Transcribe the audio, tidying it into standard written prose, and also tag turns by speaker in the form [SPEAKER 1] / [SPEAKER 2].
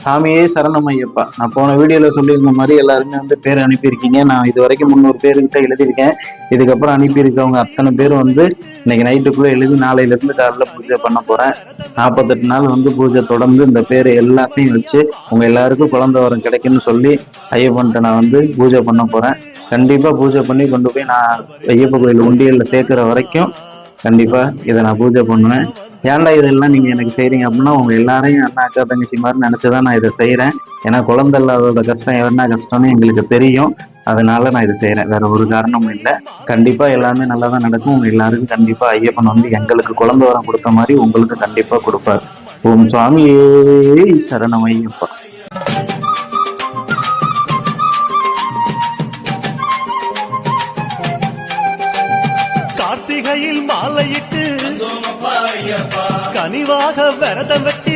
[SPEAKER 1] சாமியே சரணம் ஐயப்பா. நான் போன வீடியோல சொல்லியிருந்த மாதிரி எல்லாருமே வந்து பேர் அனுப்பியிருக்கீங்க. நான் இது வரைக்கும் 300 பேருக்கிட்ட எழுதியிருக்கேன். இதுக்கப்புறம் அனுப்பியிருக்கவங்க அத்தனை பேரும் வந்து இன்னைக்கு நைட்டுக்குள்ள எழுதி நாளையில இருந்து காலைல பூஜை பண்ண போறேன். 48 நாள் வந்து பூஜை தொடர்ந்து இந்த பேர் எல்லாத்தையும் வச்சு உங்க எல்லாருக்கும் குழந்தை வரம் கிடைக்குன்னு சொல்லி ஐயப்பன்ட்ட நான் வந்து பூஜை பண்ண போறேன். கண்டிப்பா பூஜை பண்ணி கொண்டு போய் நான் ஐயப்ப கோயில் உண்டியல்ல சேர்க்கிற வரைக்கும் கண்டிப்பா இதை நான் பூஜை பண்ணுவேன். ஏன்டா இதெல்லாம் நீங்க எனக்கு செய்றீங்க அப்படின்னா உங்க எல்லாரையும் அண்ணா அக்கா தங்கச்சி மாதிரி நினைச்சுதான் நான் இதை செய்யறேன். ஏன்னா குழந்தை இல்லாதோட கஷ்டம் என்ன கஷ்டம்னு எங்களுக்கு தெரியும். அதனால நான் இதை செய்யறேன், வேற ஒரு காரணமும் இல்லை. கண்டிப்பா எல்லாமே நல்லா தான் நடக்கும். உங்க எல்லாருக்கும் கண்டிப்பா ஐயப்பன் வந்து எங்களுக்கு குழந்தை வரம் கொடுத்த மாதிரி உங்களுக்கு கண்டிப்பா கொடுப்பார். ஓம் சுவாமியே சரணம் ஐயப்பா.
[SPEAKER 2] கார்த்திகையில் மாலையிட்டு கனிவாக விரதம் வச்சு